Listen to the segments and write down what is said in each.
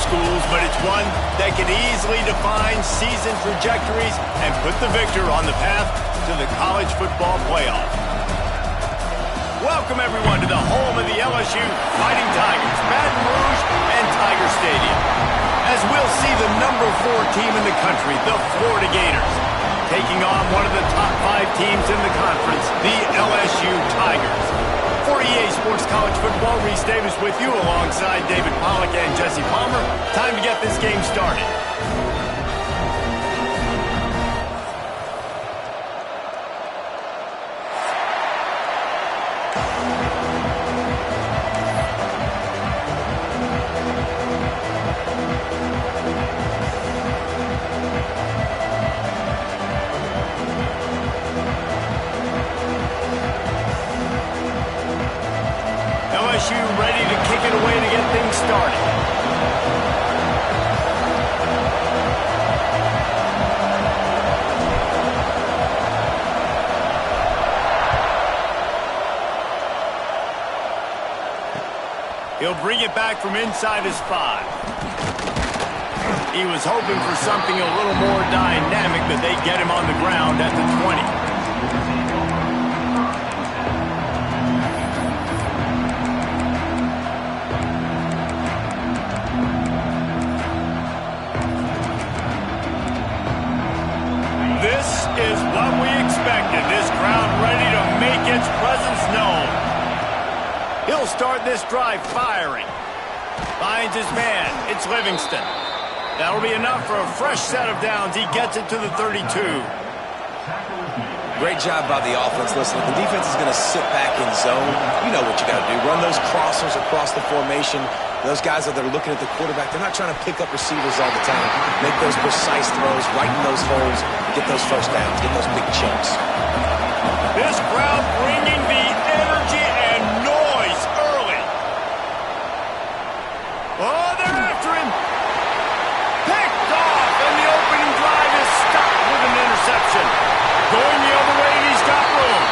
schools, but it's one that can easily define season trajectories and put the victor on the path to the college football playoff. Welcome, everyone, to the home of the LSU Fighting Tigers, Baton Rouge and Tiger Stadium, as we'll see the number 4 team in the country, the Florida Gators, taking on one of the top 5 teams in the conference, the LSU Tigers. For EA Sports College Football, Reese Davis with you alongside David Pollack and Jesse Palmer. Time to get this game started. LSU ready to kick it away to get things started. He'll bring it back from inside his 5. He was hoping for something a little more dynamic, but they get him on the ground at the 20. This is what we expected. This crowd ready to make its presence known. He'll start this drive firing. Finds his man. It's Livingston. That'll be enough for a fresh set of downs. He gets it to the 32. Great job by the offense. Listen, if the defense is going to sit back in zone, you know what you got to do. Run those crossers across the formation. Those guys that are looking at the quarterback, they're not trying to pick up receivers all the time. Make those precise throws, right in those holes, get those first downs, get those big chunks. This crowd bringing the energy and noise early. Oh, they're after him. Picked off, and the opening drive is stopped with an interception. Going the other way, he's got room.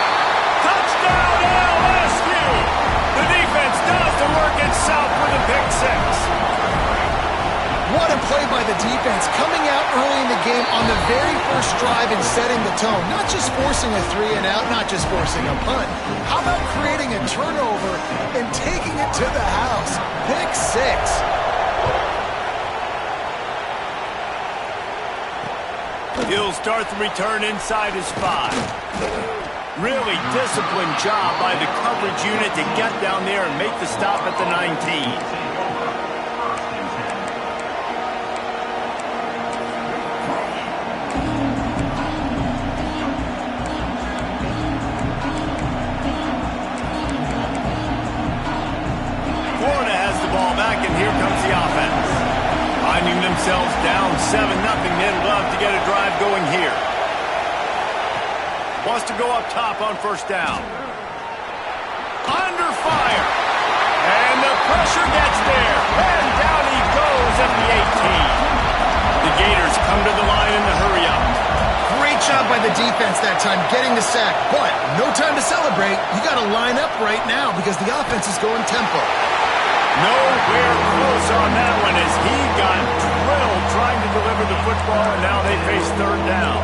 Touchdown, LSU! The defense does the work itself with a pick 6. What a play by the defense, coming out early in the game on the very first drive and setting the tone. Not just forcing a 3 and out, not just forcing a punt. How about creating a turnover and taking it to the house? Pick 6. He'll start the return inside his 5. Really disciplined job by the coverage unit to get down there and make the stop at the 19. Florida has the ball back, and here comes the offense. Finding themselves down 7-0, they'd love to get a drive going here. Wants to go up top on first down. Under fire. And the pressure gets there. And down he goes at the 18. The Gators come to the line in the hurry up. Great job by the defense that time, getting the sack. But no time to celebrate. You got to line up right now because the offense is going tempo. Nowhere close on that one as he got drilled trying to deliver the football, and now they face third down.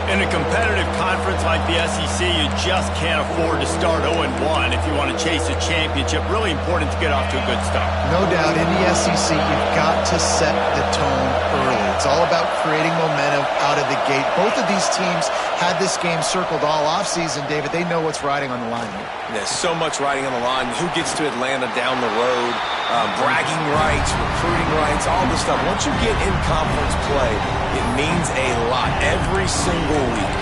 In a competitive conference like the SEC, you just can't afford to start 0-1 if you want to chase a championship. Really important to get off to a good start. No doubt, in the SEC, you've got to set the tone early. It's all about creating momentum out of the gate. Both of these teams had this game circled all offseason, David. They know what's riding on the line here. There's so much riding on the line. Who gets to Atlanta down the road? Bragging rights, recruiting rights, all this stuff. Once you get in conference play, it means a lot every single week.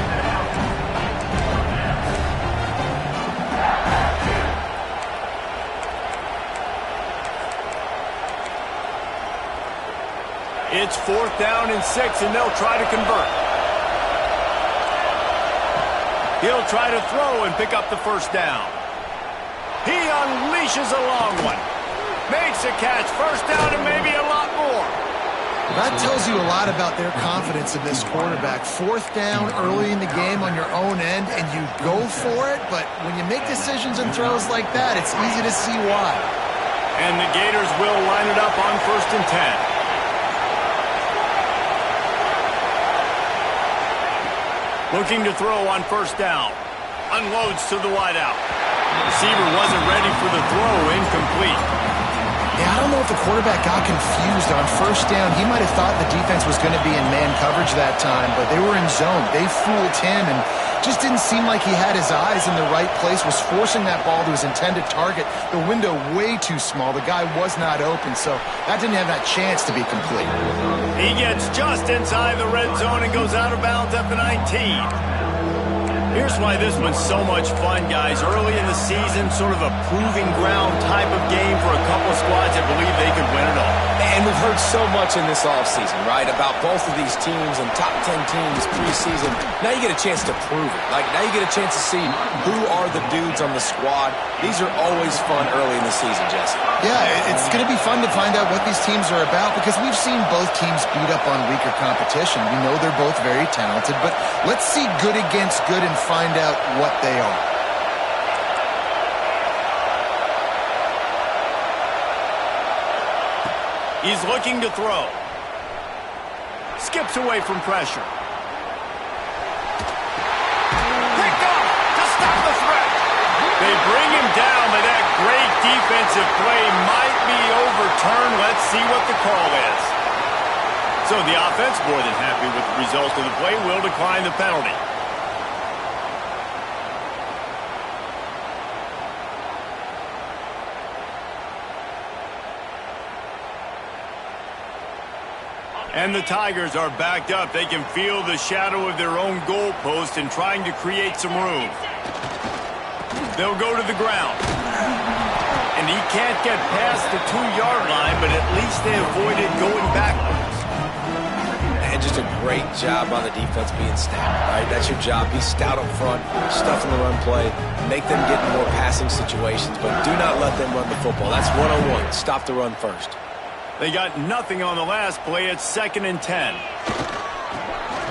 It's 4th down and 6, and they'll try to convert. He'll try to throw and pick up the first down. He unleashes a long one. Makes a catch, first down, and maybe a lot more. That tells you a lot about their confidence in this quarterback. 4th down early in the game on your own end, and you go for it, but when you make decisions and throws like that, it's easy to see why. And the Gators will line it up on 1st and 10. Looking to throw on first down. Unloads to the wideout. Receiver wasn't ready for the throw. Incomplete. Yeah, I don't know if the quarterback got confused on first down. He might have thought the defense was going to be in man coverage that time, but they were in zone. They fooled him and just didn't seem like he had his eyes in the right place, was forcing that ball to his intended target. The window way too small. The guy was not open, so that didn't have that chance to be complete. He gets just inside the red zone and goes out of bounds at the 19. Here's why this one's so much fun, guys. Early in the season, sort of a proving ground type of game for a couple squads that believe they could win it all. And we've heard so much in this offseason, right, about both of these teams and top 10 teams preseason. Now you get a chance to prove it. Like, now you get a chance to see who are the dudes on the squad. These are always fun early in the season, Jesse. Yeah, it's going to be fun to find out what these teams are about because we've seen both teams beat up on weaker competition. We know they're both very talented, but let's see good against good and find out what they are. He's looking to throw. Skips away from pressure. Picked up to stop the threat. They bring him down, but that great defensive play might be overturned. Let's see what the call is. So the offense, more than happy with the result of the play, will decline the penalty. And the Tigers are backed up. They can feel the shadow of their own goalpost and trying to create some room. They'll go to the ground. And he can't get past the 2-yard line, but at least they avoided going backwards. And just a great job on the defense being stout, right? That's your job. Be stout up front, stuff in the run play, make them get in more passing situations, but do not let them run the football. That's 101. Stop the run first. They got nothing on the last play. It's 2nd and 10.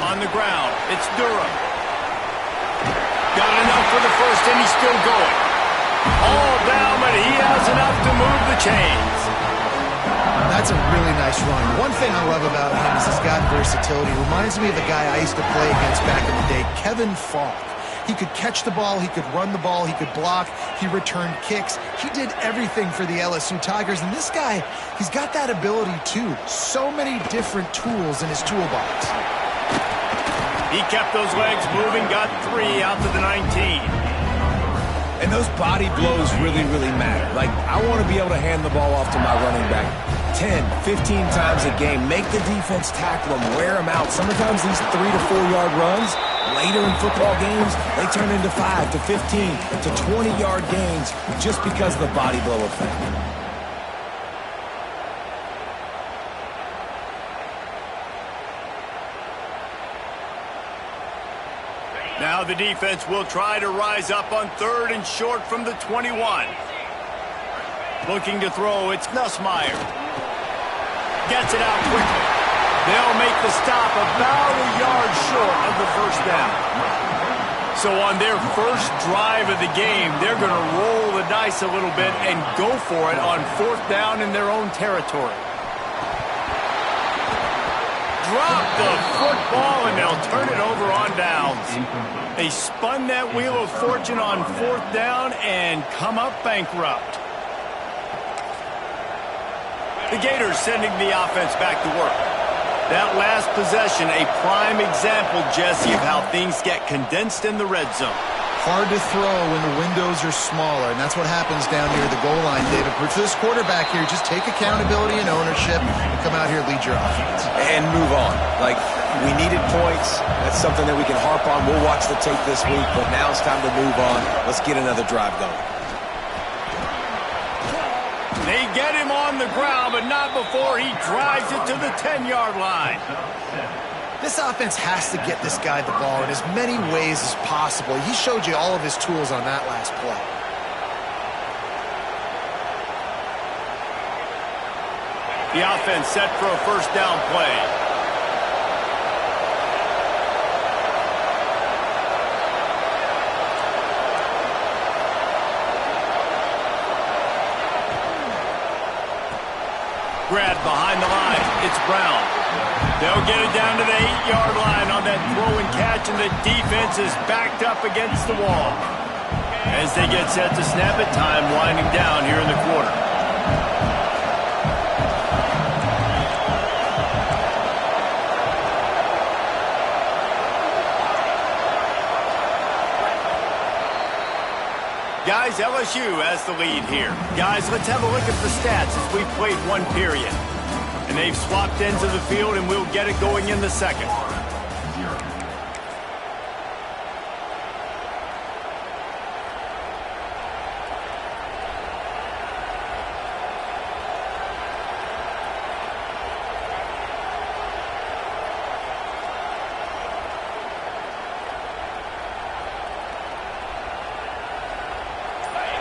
On the ground, it's Durham. Got enough for the first, and he's still going. All down, but he has enough to move the chains. That's a really nice run. One thing I love about him is he's got versatility. Reminds me of a guy I used to play against back in the day, Kevin Falk. He could catch the ball, he could run the ball, he could block, he returned kicks. He did everything for the LSU Tigers, and this guy, he's got that ability too. So many different tools in his toolbox. He kept those legs moving, got 3 out to the 19. And those body blows really, really matter. Like, I want to be able to hand the ball off to my running back 10, 15 times a game. Make the defense tackle them, wear them out. Sometimes these 3 to 4 yard runs, later in football games, they turn into 5 to 15 to 20-yard gains just because of the body blow effect. Now the defense will try to rise up on 3rd and short from the 21. Looking to throw, it's Nussmeier. Gets it out quickly. They'll make the stop about a yard short of the first down. So on their first drive of the game, they're going to roll the dice a little bit and go for it on 4th down in their own territory. Drop the football, and they'll turn it over on downs. They spun that wheel of fortune on 4th down and come up bankrupt. The Gators sending the offense back to work. That last possession, a prime example, Jesse, of how things get condensed in the red zone. Hard to throw when the windows are smaller, and that's what happens down near the goal line, David. For this quarterback here, just take accountability and ownership and come out here and lead your offense. And move on. Like, we needed points. That's something that we can harp on. We'll watch the tape this week, but now it's time to move on. Let's get another drive going. They get him on the ground, but not before he drives it to the 10-yard line. This offense has to get this guy the ball in as many ways as possible. He showed you all of his tools on that last play. The offense set for a first down play. Grabbed behind the line. It's Brown. They'll get it down to the 8-yard line on that throw and catch, and the defense is backed up against the wall. As they get set to snap it, time winding down here in the quarter. Guys, LSU has the lead here. Guys, let's have a look at the stats as we've played one period. And they've swapped ends of the field, and we'll get it going in the second.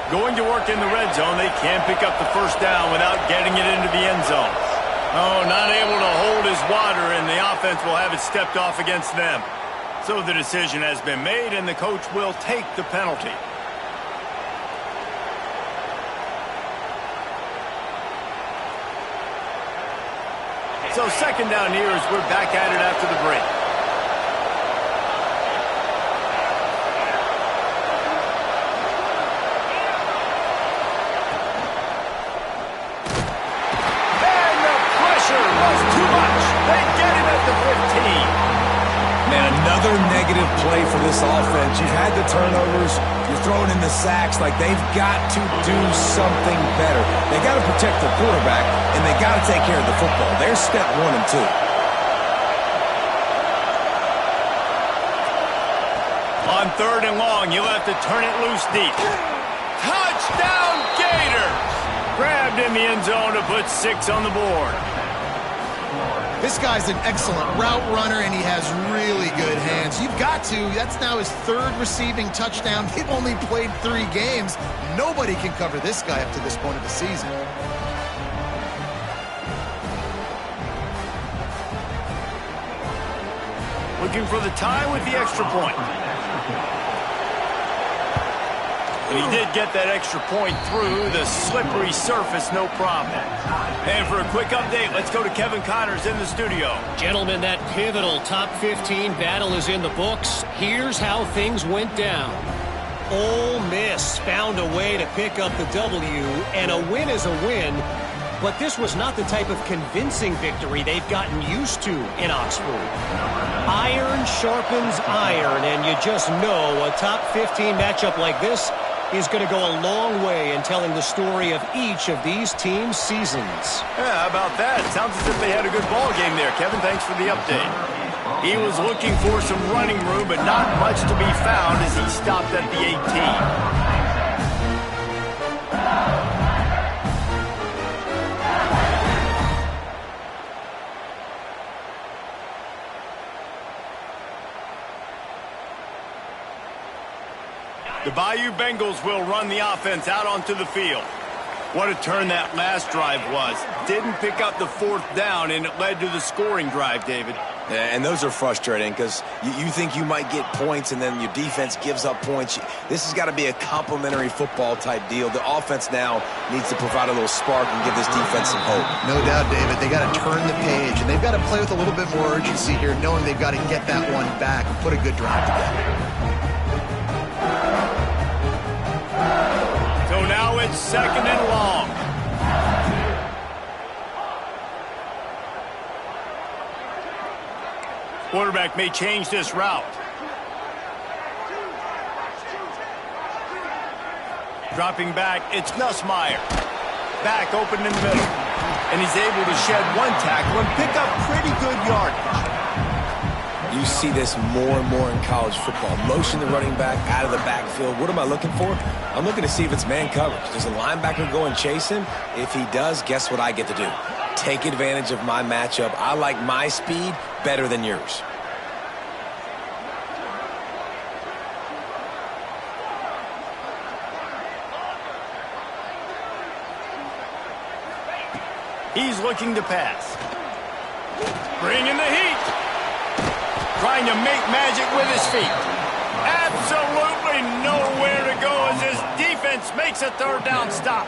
Going to work in the red zone, they can't pick up the first down without getting it into the end zone. Oh, not able to hold his water, and the offense will have it stepped off against them. So the decision has been made, and the coach will take the penalty. So second down here as we're back at it after the break. Another negative play for this offense. You've had the turnovers. You're throwing in the sacks. Like, they've got to do something better. They got to protect the quarterback, and they got to take care of the football. There's step 1 and 2. On third and long, you'll have to turn it loose deep. Touchdown, Gators! Grabbed in the end zone to put 6 on the board. This guy's an excellent route runner, and he has really good hands. You've got to. That's now his 3rd receiving touchdown. They've only played 3 games. Nobody can cover this guy up to this point of the season. Looking for the tie with the extra point. And he did get that extra point through the slippery surface, no problem. And for a quick update, let's go to Kevin Connors in the studio. Gentlemen, that pivotal top 15 battle is in the books. Here's how things went down. Ole Miss found a way to pick up the W, and a win is a win. But this was not the type of convincing victory they've gotten used to in Oxford. Iron sharpens iron, and you just know a top 15 matchup like this is going to go a long way in telling the story of each of these teams' seasons. Yeah, how about that? Sounds as if they had a good ball game there. Kevin, thanks for the update. He was looking for some running room, but not much to be found as he stopped at the 18. The Bayou Bengals will run the offense out onto the field. What a turn that last drive was. Didn't pick up the 4th down, and it led to the scoring drive, David. Yeah, and those are frustrating because you think you might get points, and then your defense gives up points. This has got to be a complimentary football type deal. The offense now needs to provide a little spark and give this defense some hope. No doubt, David. They got to turn the page, and they've got to play with a little bit more urgency here, knowing they've got to get that one back and put a good drive together. So now it's second and long. Quarterback may change this route. Dropping back, it's Nussmeier. Back open in the middle. And he's able to shed 1 tackle and pick up pretty good yardage. You see this more and more in college football. Motion the running back out of the backfield. What am I looking for? I'm looking to see if it's man coverage. Does the linebacker go and chase him? If he does, guess what I get to do? Take advantage of my matchup. I like my speed better than yours. He's looking to pass. Bringing the heat. Trying to make magic with his feet. Absolutely nowhere to go as his defense makes a 3rd down stop.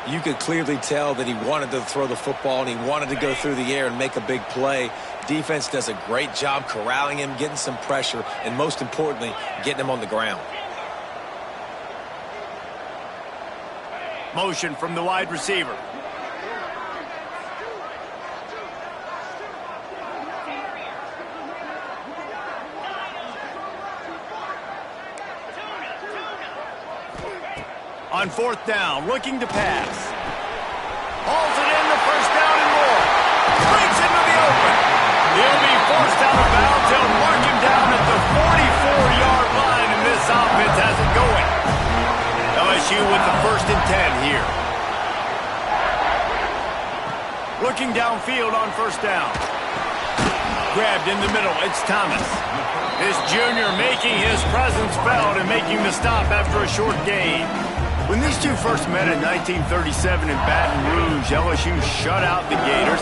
You could clearly tell that he wanted to throw the football and he wanted to go through the air and make a big play. Defense does a great job corralling him, getting some pressure, and most importantly, getting him on the ground. Motion from the wide receiver. On fourth down, looking to pass. Hauls it in, the first down and more. Breaks into the open. He'll be forced out of bounds. They'll mark him down at the 44-yard line, and this offense has it going. LSU with the 1st and 10 here. Looking downfield on first down. Grabbed in the middle, it's Thomas. This junior making his presence felt and making the stop after a short gain. When these two first met in 1937 in Baton Rouge, LSU shut out the Gators.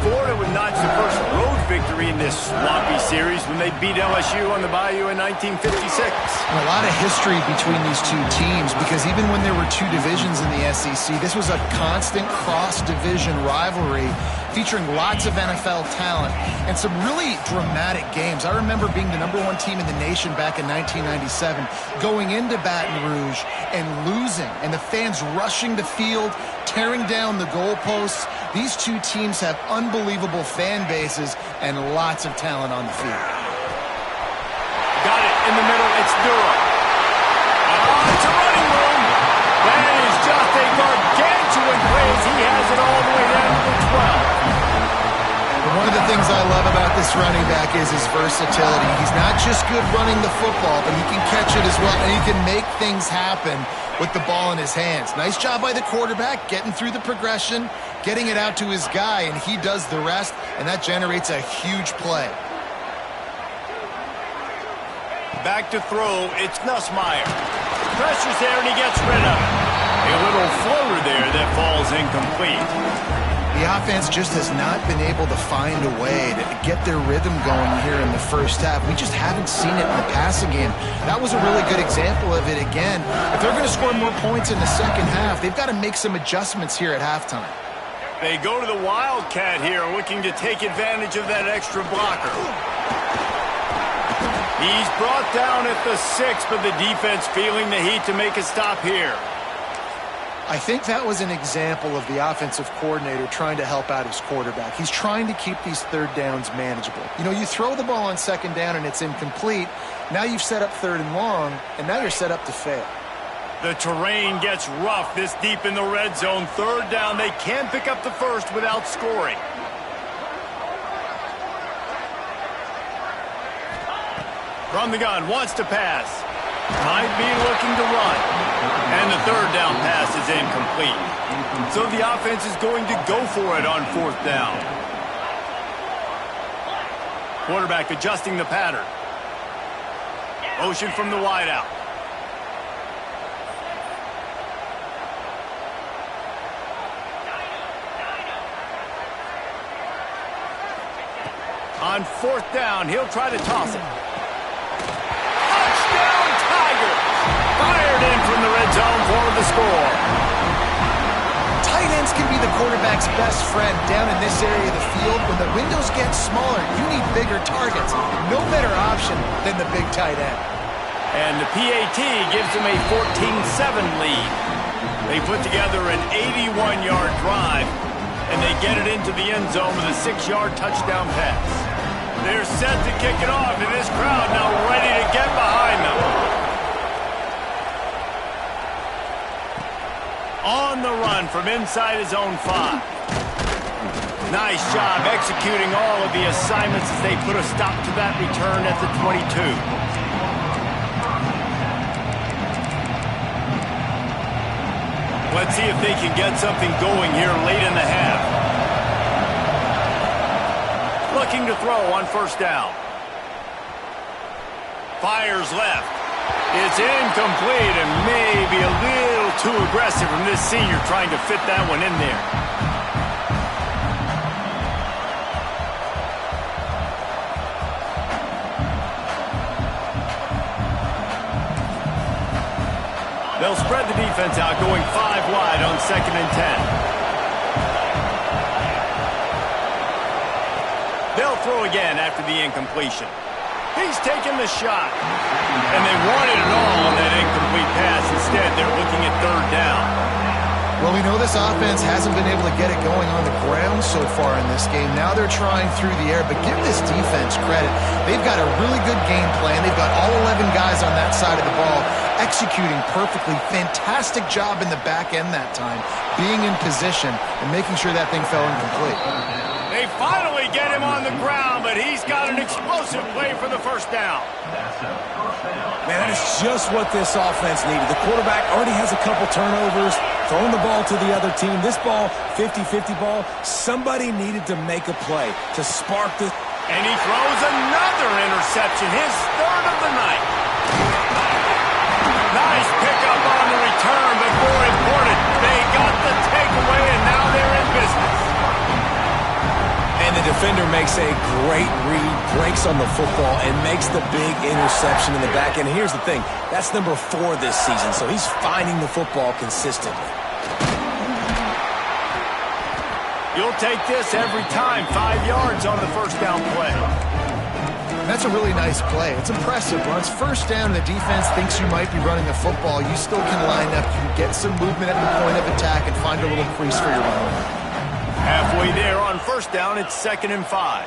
Florida would notch the first road victory in this swampy series when they beat LSU on the Bayou in 1956. A lot of history between these two teams because even when there were two divisions in the SEC, this was a constant cross-division rivalry featuring lots of NFL talent and some really dramatic games. I remember being the #1 team in the nation back in 1997, going into Baton Rouge and losing, and the fans rushing the field, tearing down the goalposts. These two teams have unbelievable fan bases and lots of talent on the field. Got it in the middle. It's Durham. It's a running room. That is just a gargantuan praise. He has it all the way down to the 12. But one of the things I love about this running back is his versatility. He's not just good running the football, but he can catch it as well, and he can make things happen with the ball in his hands. Nice job by the quarterback, getting through the progression, getting it out to his guy, and he does the rest, and that generates a huge play. Back to throw, it's Nussmeier. Pressure's there, and he gets rid of it. A little floater there that falls incomplete. The offense just has not been able to find a way to get their rhythm going here in the first half. We just haven't seen it in the passing game. That was a really good example of it again. If they're going to score more points in the second half, they've got to make some adjustments here at halftime. They go to the Wildcat here, looking to take advantage of that extra blocker. He's brought down at the 6, but the defense feeling the heat to make a stop here. I think that was an example of the offensive coordinator trying to help out his quarterback. He's trying to keep these third downs manageable. You know, you throw the ball on second down and it's incomplete. Now you've set up 3rd and long, and now you're set up to fail. The terrain gets rough this deep in the red zone. 3rd down, they can pick up the first without scoring. From the gun, wants to pass. Might be looking to run. And the 3rd down pass is incomplete. So the offense is going to go for it on 4th down. Quarterback adjusting the pattern. Motion from the wideout. On 4th down, he'll try to toss it. Touchdown, Tigers! Fired in from the red zone for the score. Tight ends can be the quarterback's best friend down in this area of the field. When the windows get smaller, you need bigger targets. No better option than the big tight end. And the PAT gives them a 14-7 lead. They put together an 81-yard drive, and they get it into the end zone with a 6-yard touchdown pass. They're set to kick it off, and this crowd now ready to get behind them. On the run from inside his own 5. Nice job executing all of the assignments as they put a stop to that return at the 22. Let's see if they can get something going here late in the half. Looking to throw on 1st down. Fires left. It's incomplete and maybe a little too aggressive from this senior trying to fit that one in there. They'll spread the defense out, going 5 wide on 2nd and 10. They'll throw again after the incompletion. He's taking the shot. And they wanted it all on that incomplete pass. Instead, they're looking at 3rd down. Well, we know this offense hasn't been able to get it going on the ground so far in this game. Now they're trying through the air, but give this defense credit. They've got a really good game plan. They've got all 11 guys on that side of the ball executing perfectly. Fantastic job in the back end that time, being in position and making sure that thing fell incomplete. They finally get him on the ground, but he's got an explosive play for the 1st down. Man, that is just what this offense needed. The quarterback already has a couple turnovers, throwing the ball to the other team. This ball, 50-50 ball, somebody needed to make a play to spark this. And he throws another interception, his 3rd of the night. Nice pickup on the return, but more important, they got the takeaway, and now they're in business. And the defender makes a great read, breaks on the football, and makes the big interception in the back end. Here's the thing, that's number 4 this season, so he's finding the football consistently. You'll take this every time, 5 yards on the 1st down play. That's a really nice play. It's impressive. When it's 1st down and the defense thinks you might be running the football, you still can line up, you can get some movement at the point of attack and find a little crease for your runner. Halfway there on 1st down, it's 2nd and 5.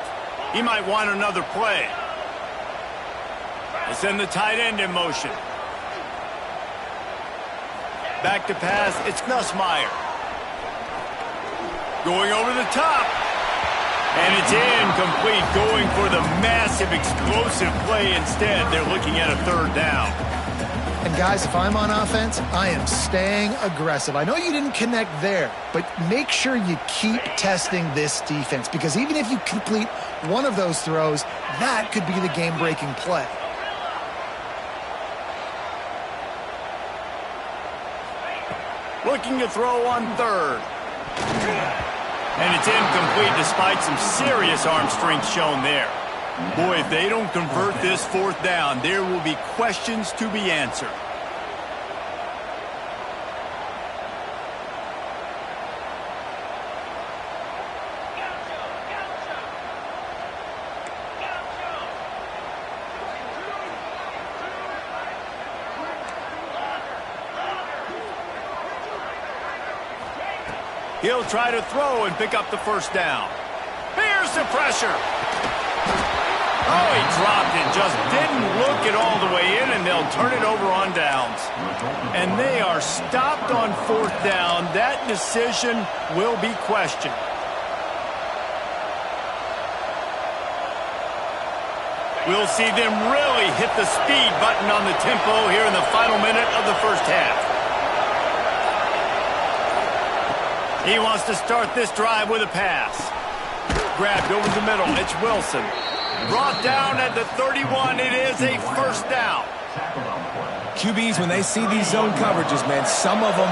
He might want another play. They send the tight end in motion. Back to pass, it's Nussmeier. Going over the top. And it's incomplete, going for the massive explosive play instead. They're looking at a 3rd down. And guys, if I'm on offense, I am staying aggressive. I know you didn't connect there, but make sure you keep testing this defense, because even if you complete one of those throws, that could be the game-breaking play. Looking to throw on 3rd. And it's incomplete despite some serious arm strength shown there. Boy, if they don't convert this 4th down, there will be questions to be answered. He'll try to throw and pick up the 1st down. Here's the pressure. Oh, he dropped it, just didn't look it all the way in, and they'll turn it over on downs. And they are stopped on 4th down. That decision will be questioned. We'll see them really hit the speed button on the tempo here in the final minute of the 1st half. He wants to start this drive with a pass. Grabbed over the middle, it's Wilson. Brought down at the 31, it is a 1st down. QBs, when they see these zone coverages, man, some of them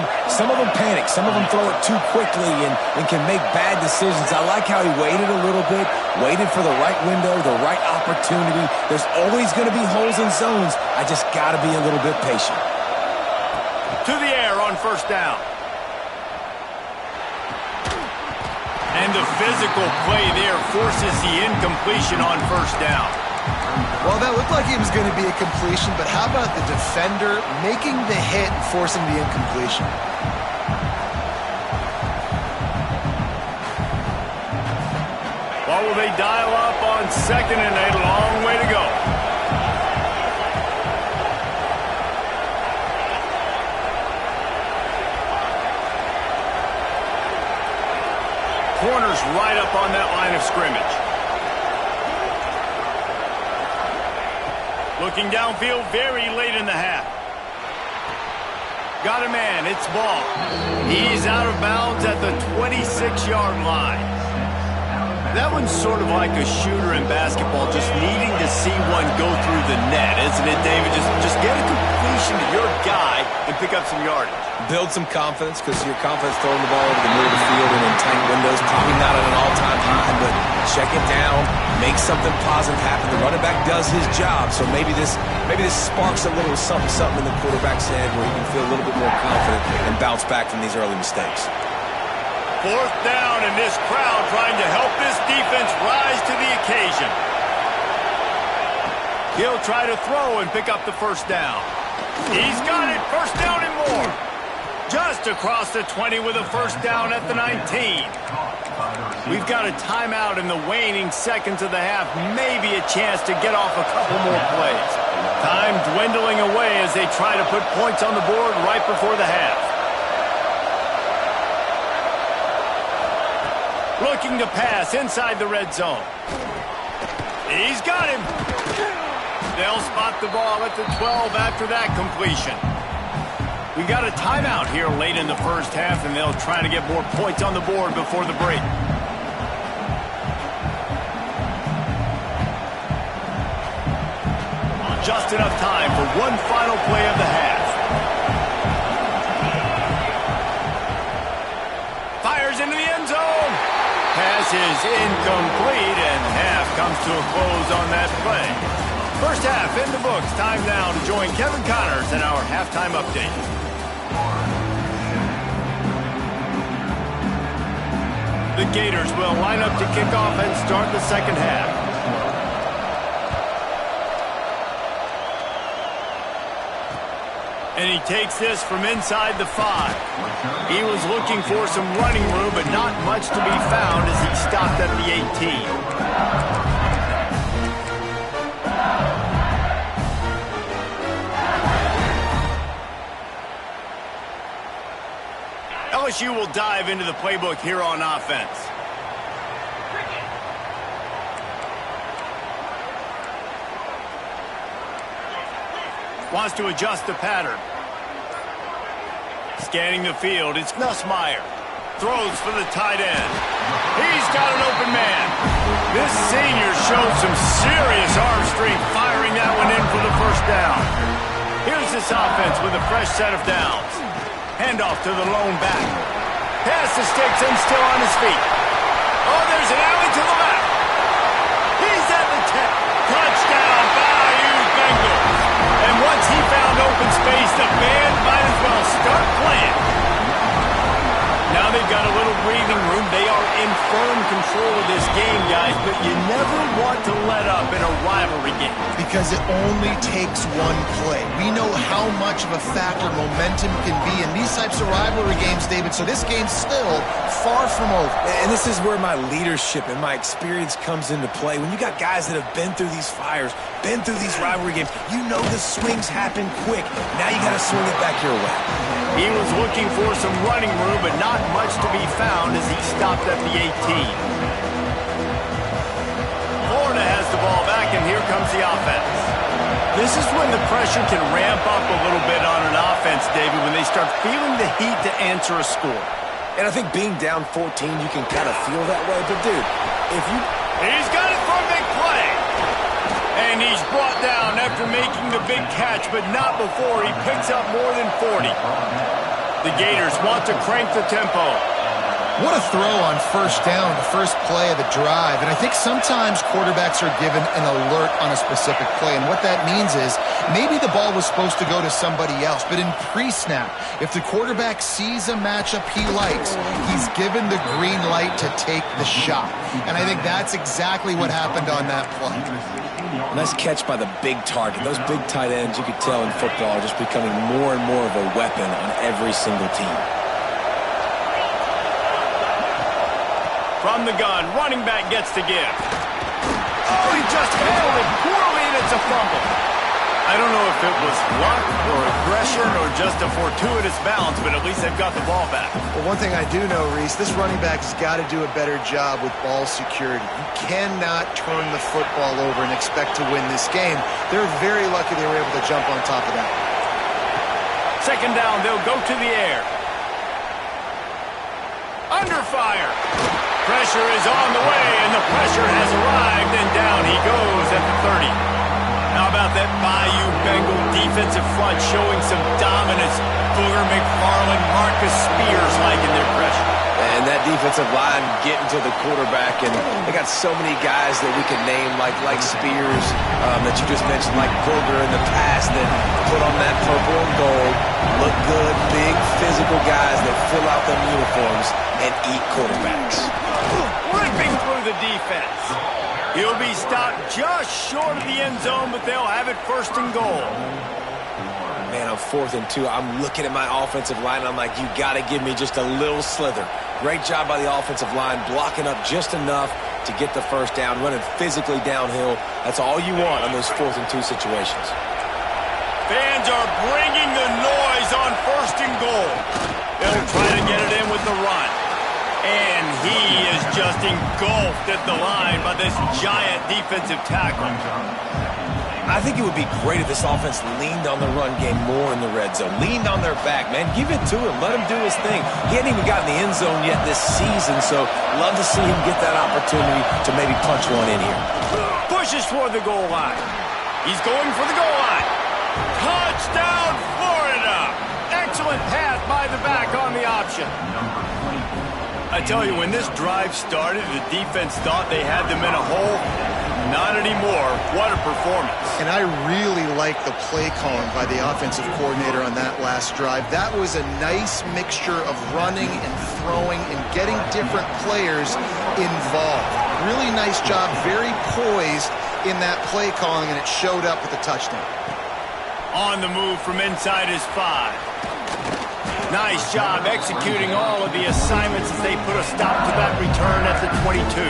panic. Some of them throw it too quickly and can make bad decisions. I like how he waited a little bit, waited for the right window, the right opportunity. There's always going to be holes in zones. I just got to be a little bit patient. To the air on 1st down. And the physical play there forces the incompletion on 1st down. Well, that looked like it was going to be a completion, but how about the defender making the hit and forcing the incompletion? What will they dial up on 2nd and a long way to go? Corner's right up on that line of scrimmage. Looking downfield very late in the half. Got a man, it's ball. He's out of bounds at the 26-yard line. That one's sort of like a shooter in basketball, just needing to see one go through the net, isn't it, David? Just get a completion to your guy and pick up some yardage. Build some confidence, because your confidence throwing the ball over the middle of the field and in tight windows, probably not at an all-time high, but check it down, make something positive happen. The running back does his job, so maybe this sparks a little something in the quarterback's head where he can feel a little bit more confident and bounce back from these early mistakes. 4th down, and this crowd trying to help this defense rise to the occasion. He'll try to throw and pick up the 1st down. He's got it. 1st down and more. Just across the 20 with a 1st down at the 19. We've got a timeout in the waning seconds of the half. Maybe a chance to get off a couple more plays. Time dwindling away as they try to put points on the board right before the half. Looking to pass inside the red zone. He's got him. They'll spot the ball at the 12 after that completion. We got a timeout here late in the 1st half, and they'll try to get more points on the board before the break. Just enough time for one final play of the half. Fires into the end zone. Pass is incomplete, and half comes to a close on that play. 1st half in the books. Time now to join Kevin Connors in our halftime update. The Gators will line up to kick off and start the 2nd half. And he takes this from inside the 5. He was looking for some running room, but not much to be found as he stopped at the 18. LSU will dive into the playbook here on offense. Wants to adjust the pattern. Scanning the field, it's Nussmeier. Throws for the tight end. He's got an open man. This senior showed some serious arm strength firing that one in for the 1st down. Here's this offense with a fresh set of downs. Handoff to the lone back. Pass the sticks and still on his feet. Oh, there's an alley to the left. He's at the 10. Touchdown, Bayou Bengals. And once he found open space, the band might as well start playing. Now they've got a little breathing room. They are in firm control of this game, guys, but you never want to let up in a rivalry game. Because it only takes one play. We know how much of a factor momentum can be in these types of rivalry games, David, so this game's still far from over. And this is where my leadership and my experience comes into play. When you got guys that have been through these fires, been through these rivalry games, you know the swings happen quick. Now you got to swing it back your way. He was looking for some running room, but not much to be found as he stopped at the 18. Florida has the ball back, and here comes the offense. This is when the pressure can ramp up a little bit on an offense, David, when they start feeling the heat to answer a score. And I think being down 14, you can kind of feel that way. But, dude, if you... He's got it for a big play. And he's brought down after making the big catch, but not before he picks up more than 40. The Gators want to crank the tempo. What a throw on 1st down, the first play of the drive. And I think sometimes quarterbacks are given an alert on a specific play. And what that means is maybe the ball was supposed to go to somebody else. But in pre-snap, if the quarterback sees a matchup he likes, he's given the green light to take the shot. And I think that's exactly what happened on that play. Nice catch by the big target. Those big tight ends, you could tell in football, are just becoming more and more of a weapon on every single team. From the gun, running back gets to give. Oh, he just handled it poorly, and it's a fumble. I don't know if it was luck or aggression or just a fortuitous bounce, but at least they've got the ball back. Well, one thing I do know, Reese, this running back's got to do a better job with ball security. You cannot turn the football over and expect to win this game. They're very lucky they were able to jump on top of that. 2nd down, they'll go to the air. Under fire. Pressure is on the way, and the pressure has arrived, and down he goes at the 30. How about that Bayou Bengal defensive front showing some dominance? Booger McFarland, Marcus Spears liking their pressure. And that defensive line getting to the quarterback, and they got so many guys that we can name, like Spears, that you just mentioned, like Booger in the past, that put on that purple and gold, look good, big physical guys that fill out them uniforms and eat quarterbacks. Ripping through the defense. He'll be stopped just short of the end zone, but they'll have it first and goal. Man, on 4th and 2, I'm looking at my offensive line, and I'm like, you got to give me just a little slither. Great job by the offensive line, blocking up just enough to get the first down, running physically downhill. That's all you want on those 4th and 2 situations. Fans are bringing the noise on first and goal. They'll try to get it in with the run. And he is just engulfed at the line by this giant defensive tackle. I think it would be great if this offense leaned on the run game more in the red zone. Leaned on their back, man. Give it to him. Let him do his thing. He hadn't even gotten the end zone yet this season, so love to see him get that opportunity to maybe punch one in here. Pushes toward the goal line. He's going for the goal line. Touchdown, Florida! Excellent pass by the back on the option. I tell you, when this drive started, the defense thought they had them in a hole. Not anymore. What a performance. And I really like the play calling by the offensive coordinator on that last drive. That was a nice mixture of running and throwing and getting different players involved. Really nice job, very poised in that play calling, and it showed up with a touchdown. On the move from inside his 5. Nice job executing all of the assignments as they put a stop to that return at the 22.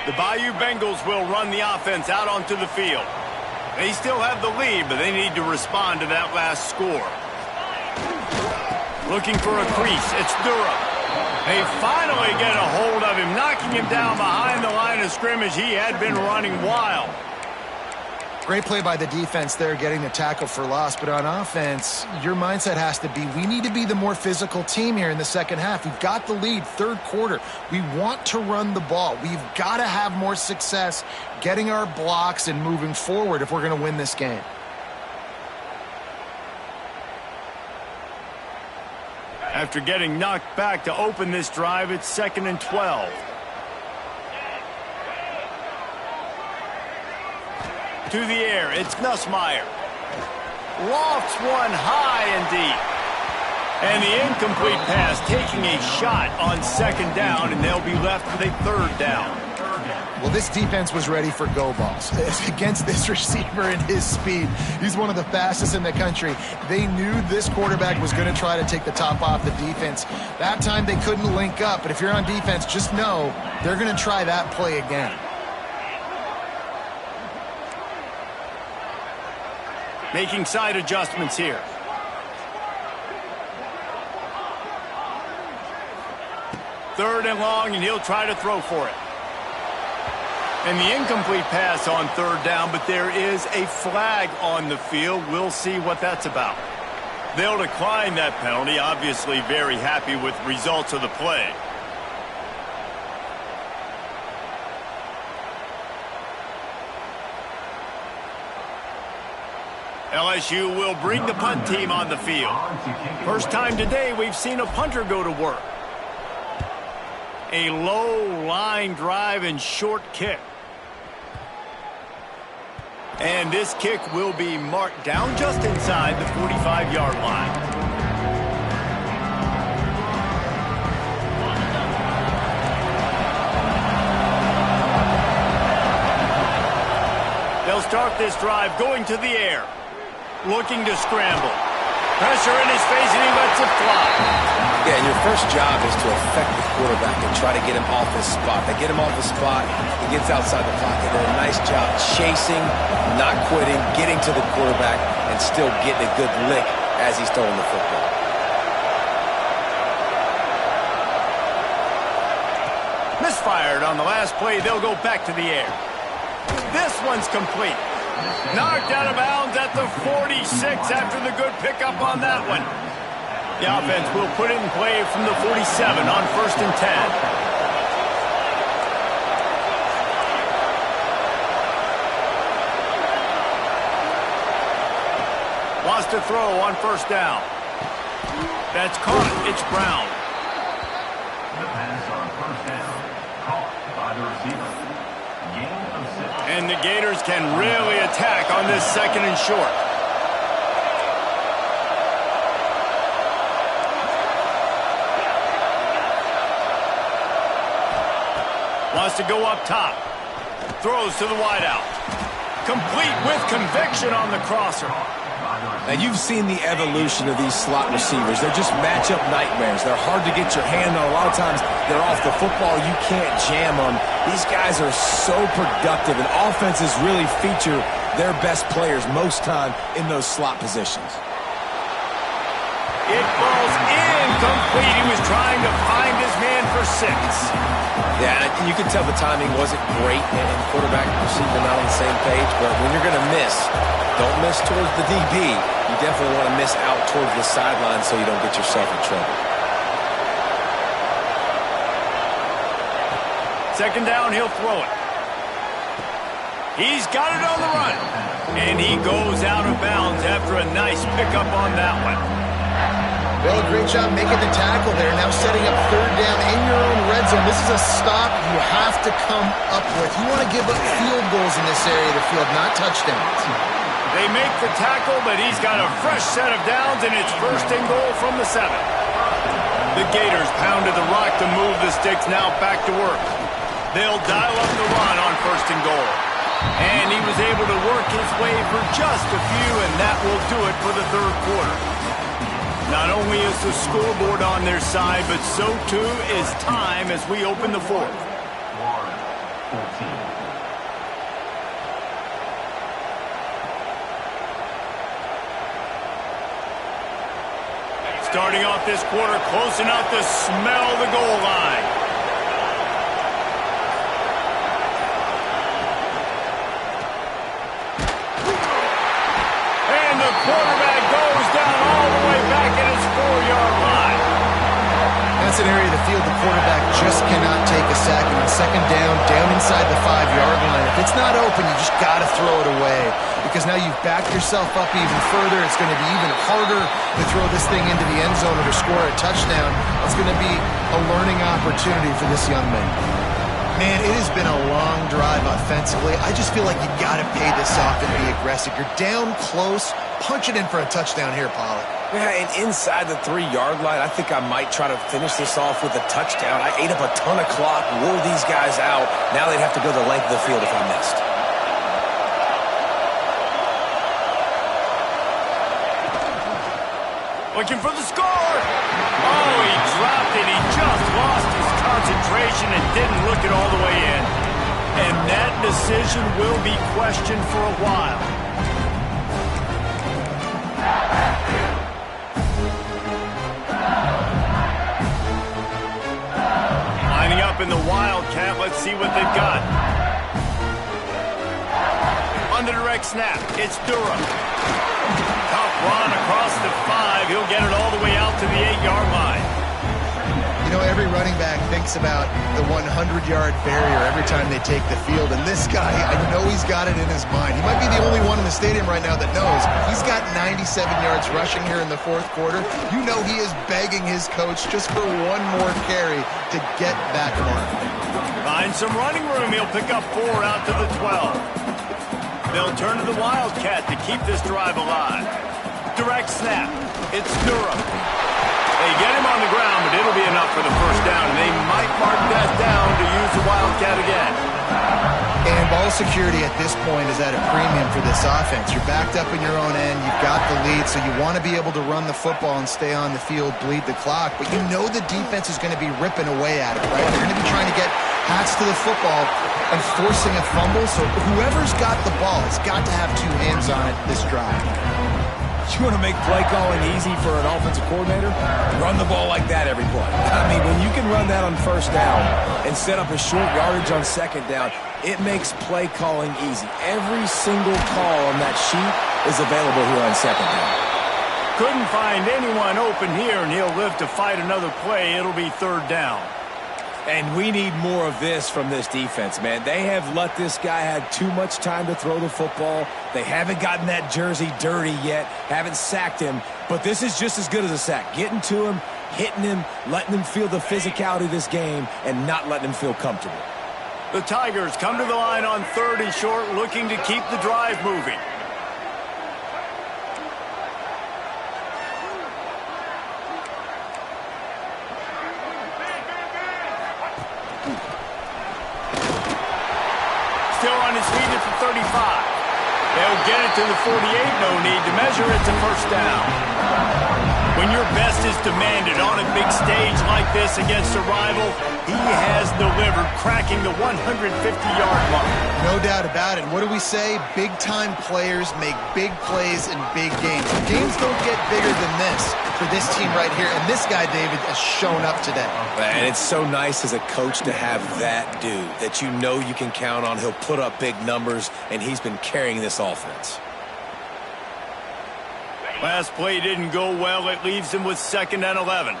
The Bayou Bengals will run the offense out onto the field. They still have the lead, but they need to respond to that last score. Looking for a crease. It's Durham. They finally get a hold of him, knocking him down behind the line of scrimmage. He had been running wild. Great play by the defense there, getting the tackle for loss. But on offense, your mindset has to be, we need to be the more physical team here in the second half. We've got the lead, third quarter. We want to run the ball. We've got to have more success getting our blocks and moving forward if we're going to win this game. After getting knocked back to open this drive, it's 2nd and 12. To the air, it's Nussmeier. Lofts one high and deep. And the incomplete pass taking a shot on 2nd down, and they'll be left with a 3rd down. Well, this defense was ready for go balls. Against this receiver and his speed, he's one of the fastest in the country. They knew this quarterback was going to try to take the top off the defense. That time they couldn't link up, but if you're on defense, just know they're going to try that play again. Making side adjustments here. Third and long, and he'll try to throw for it. And the incomplete pass on 3rd down, but there is a flag on the field. We'll see what that's about. They'll decline that penalty, obviously very happy with the results of the play. LSU will bring the punt team on the field. First time today we've seen a punter go to work. A low line drive and short kick. And this kick will be marked down just inside the 45-yard line. They'll start this drive going to the air. Looking to scramble. Pressure in his face, and he lets it fly. Yeah, and your first job is to affect the quarterback and try to get him off his spot. They get him off the spot, he gets outside the pocket. They do a nice job chasing, not quitting, getting to the quarterback, and still getting a good lick as he's throwing the football. On the last play, they'll go back to the air. This one's complete. Knocked out of bounds at the 46 after the good pickup on that one. The offense will put it in play from the 47 on 1st and 10. Wants to throw on 1st down. That's caught. It's Brown. The pass on 1st down. Caught by the receiver. Gain of 6. And the Gators can really attack on this 2nd and short. Wants to go up top. Throws to the wideout. Complete with conviction on the crosser. Now, you've seen the evolution of these slot receivers. They're just matchup nightmares. They're hard to get your hand on. A lot of times, they're off the football. You can't jam them. These guys are so productive, and offenses really feature their best players most time in those slot positions. It falls incomplete. He was trying to find his man for 6. Yeah, and you can tell the timing wasn't great, and quarterback and receiver not on the same page, but when you're going to miss, don't miss towards the DB. You definitely want to miss out towards the sideline so you don't get yourself in trouble. 2nd down, he'll throw it. He's got it on the run. And he goes out of bounds after a nice pickup on that one. Well, great job making the tackle there. Now setting up 3rd down in your own red zone. This is a stop you have to come up with. You want to give up field goals in this area of the field, not touchdowns. They make the tackle, but he's got a fresh set of downs, and it's 1st and goal from the 7. The Gators pounded the rock to move the sticks, now back to work. They'll dial up the run on 1st and goal. And he was able to work his way for just a few, and that will do it for the 3rd quarter. Not only is the scoreboard on their side, but so too is time as we open the 4th. Starting off this quarter close enough to smell the goal line. And the quarterback goes down all the way back at his 4-yard line. That's an area of the field the quarterback just cannot take a sack. And on 2nd down inside the 5-yard line. If it's not open, you just got to throw it away. Because now you've backed yourself up even further. It's going to be even harder to throw this thing into the end zone or to score a touchdown. It's going to be a learning opportunity for this young man. Man, it has been a long drive offensively. I just feel like you got to pay this off and be aggressive. You're down close. Punch it in for a touchdown here, Pollard. Yeah, and inside the 3-yard line, I think I might try to finish this off with a touchdown. I ate up a ton of clock, wore these guys out. Now they'd have to go the length of the field if I missed. Looking for the score. Oh, he dropped it. He just lost his concentration and didn't look it all the way in. And that decision will be questioned for a while. Lining up in the Wildcat. Let's see what they've got. On the direct snap, it's Durham. Tough run across the 5. He'll get it all the way out to the 8-yard line. You know, every running back thinks about the 100-yard barrier every time they take the field. And this guy, I know he's got it in his mind. He might be the only one in the stadium right now that knows. He's got 97 yards rushing here in the 4th quarter. You know he is begging his coach just for one more carry to get that mark. Find some running room. He'll pick up 4 out to the 12. They'll turn to the Wildcat to keep this drive alive. Direct snap. It's Durham. They get him on the ground, but it'll be enough for the 1st down. And they might mark that down to use the Wildcat again. And ball security at this point is at a premium for this offense. You're backed up in your own end. You've got the lead, so you want to be able to run the football and stay on the field, bleed the clock. But you know the defense is going to be ripping away at it, right? They're going to be trying to get hats to the football and forcing a fumble. So whoever's got the ball has got to have 2 hands on it this drive. You want to make play calling easy for an offensive coordinator? Run the ball like that every play. I mean, when you can run that on first down and set up a short yardage on second down, it makes play calling easy. Every single call on that sheet is available here on second down. Couldn't find anyone open here, and he'll live to fight another play. It'll be third down. And we need more of this from this defense, man. They have let this guy have too much time to throw the football. They haven't gotten that jersey dirty yet, haven't sacked him. But this is just as good as a sack. Getting to him, hitting him, letting him feel the physicality of this game, and not letting him feel comfortable. The Tigers come to the line on 30 short, looking to keep the drive moving. Still on his feet at the 35. They'll get it to the 48. No need to measure it to first down. When your best is demanded on a big stage like this against a rival, he has delivered, cracking the 150-yard mark. No doubt about it. What do we say? Big-time players make big plays in big games. Games don't get bigger than this for this team right here. And this guy, David, has shown up today. And it's so nice as a coach to have that dude that you know you can count on. He'll put up big numbers, and he's been carrying this offense. Last play didn't go well. It leaves him with 2nd and 11.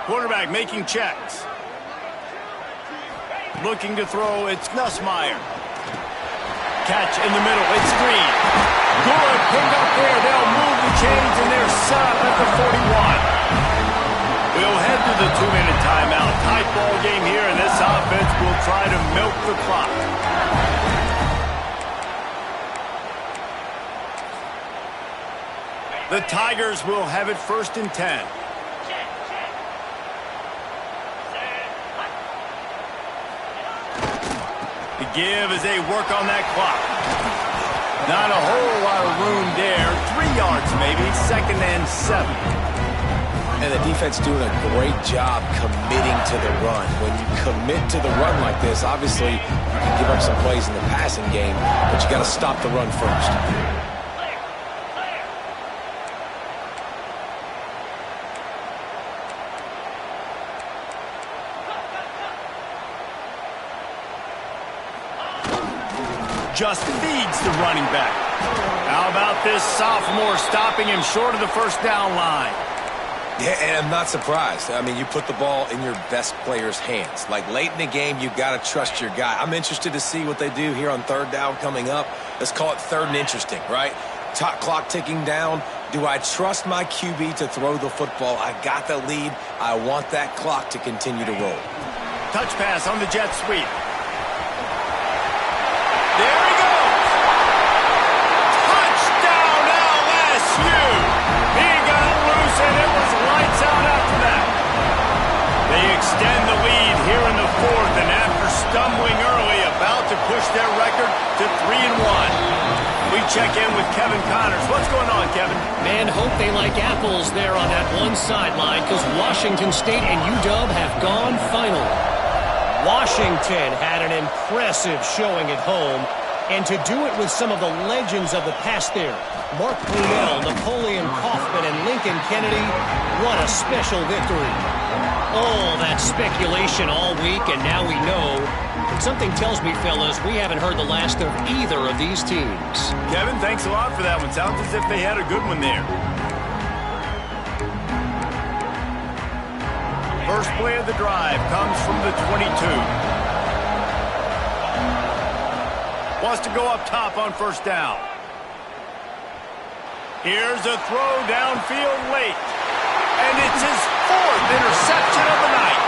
Quarterback making checks. Looking to throw, it's Nussmeier. Catch in the middle, it's Green. Good pick up there. They'll move the chains, and they're set up at the 41. We'll head to the 2-minute timeout. Tight ball game here, and this offense will try to milk the clock. The Tigers will have it 1st and 10. The give as they work on that clock. Not a whole lot of room there. 3 yards maybe, 2nd and 7. And the defense doing a great job committing to the run. When you commit to the run like this, obviously you can give up some plays in the passing game, but you got to stop the run first. Just feeds the running back. How about this sophomore stopping him short of the first down line? Yeah, and I'm not surprised. I mean, you put the ball in your best player's hands. Like, late in the game, you've got to trust your guy. I'm interested to see what they do here on 3rd down coming up. Let's call it 3rd and interesting, right? Top clock ticking down. Do I trust my QB to throw the football? I got the lead. I want that clock to continue to roll. Touch pass on the jet sweep. There he goes! Touchdown LSU! He got loose and it was lights out after that. They extend the lead here in the 4th, and after stumbling early, about to push their record to 3-1. We check in with Kevin Connors. What's going on, Kevin? Man, hope they like apples there on that one sideline, because Washington State and UW have gone final. Washington had an impressive showing at home, and to do it with some of the legends of the past there, Mark Brunell, Napoleon Kaufman, and Lincoln Kennedy, what a special victory. All that speculation all week, and now we know. But something tells me, fellas, we haven't heard the last of either of these teams. Kevin, thanks a lot for that one. Sounds as if they had a good one there. First play of the drive comes from the 22. Wants to go up top on first down. Here's a throw downfield late. And it's his 4th interception of the night.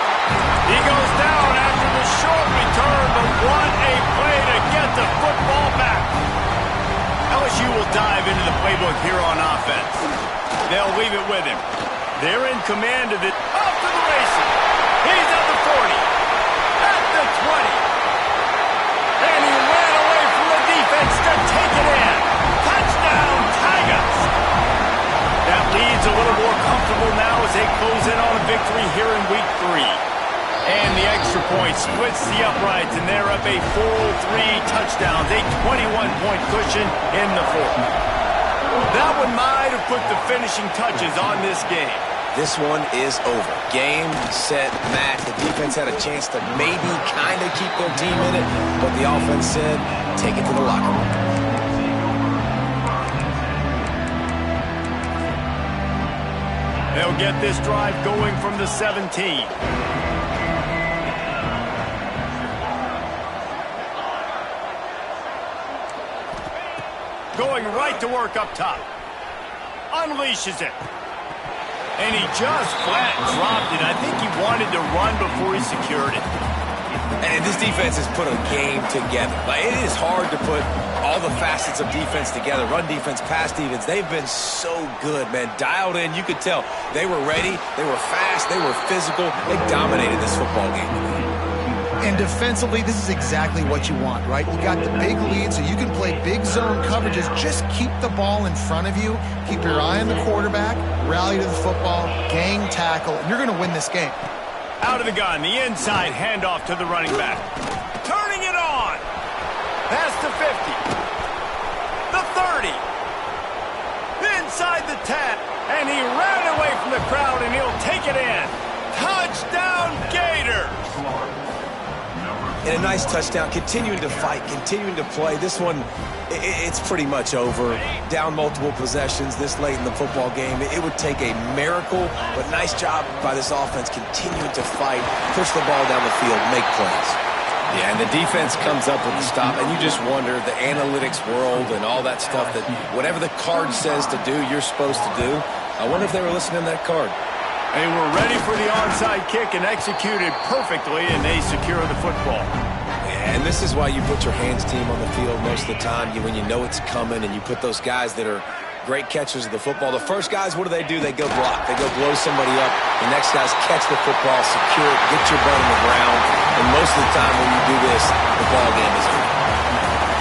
He goes down after the short return, but what a play to get the football back. LSU will dive into the playbook here on offense. They'll leave it with him. They're in command of it. Off to the races. He's at the 40. At the 20. And he ran away from the defense to take it in. Touchdown, Tiger. they close in on a victory here in Week 3. And the extra point splits the uprights, and they're up a full 3 touchdowns, a 21-point cushion in the fourth. That one might have put the finishing touches on this game. This one is over. Game, set, match. The defense had a chance to maybe kind of keep their team in it, but the offense said, take it to the locker room. They'll get this drive going from the 17. Going right to work up top. Unleashes it. And he just flat dropped it. I think he wanted to run before he secured it. And this defense has put a game together. Like, it is hard to put all the facets of defense together. Run defense, pass defense. They've been so good, man. Dialed in. You could tell they were ready. They were fast. They were physical. They dominated this football game. And defensively, this is exactly what you want, right? You got the big lead, so you can play big zone coverages. Just keep the ball in front of you. Keep your eye on the quarterback. Rally to the football. Gang tackle. And you're going to win this game. Out of the gun, the inside handoff to the running back. Turning it on. Past the 50. The 30. Inside the 10. And he ran away from the crowd, and he'll take it in. Touchdown, Gators. And a nice touchdown, continuing to fight, continuing to play. This one, it's pretty much over. Down multiple possessions this late in the football game. It would take a miracle, but nice job by this offense continuing to fight, push the ball down the field, make plays. Yeah, and the defense comes up with the stop, and you just wonder, the analytics world and all that stuff, that whatever the card says to do, you're supposed to do. I wonder if they were listening to that card. They were ready for the onside kick and executed perfectly, and they secure the football. And this is why you put your hands team on the field most of the time, when you know it's coming, and you put those guys that are great catchers of the football. The first guys, what do? They go block. They go blow somebody up. The next guys catch the football, secure it, get your butt on the ground. And most of the time when you do this, the ball game is over.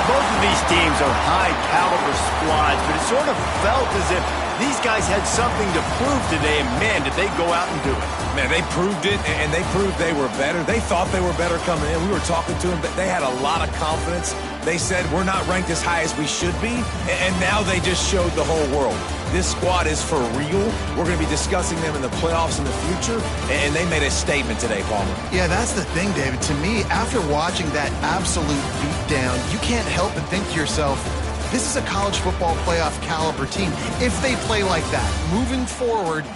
Both of these teams are high-caliber squads, but it sort of felt as if these guys had something to prove today, and man, did they go out and do it. Man, they proved it, and they proved they were better. They thought they were better coming in. We were talking to them, but they had a lot of confidence. They said, we're not ranked as high as we should be, and now they just showed the whole world. This squad is for real. We're going to be discussing them in the playoffs in the future, and they made a statement today, Palmer. Yeah, that's the thing, David. To me, after watching that absolute beatdown, you can't help but think to yourself, this is a college football playoff caliber team if they play like that. Moving forward,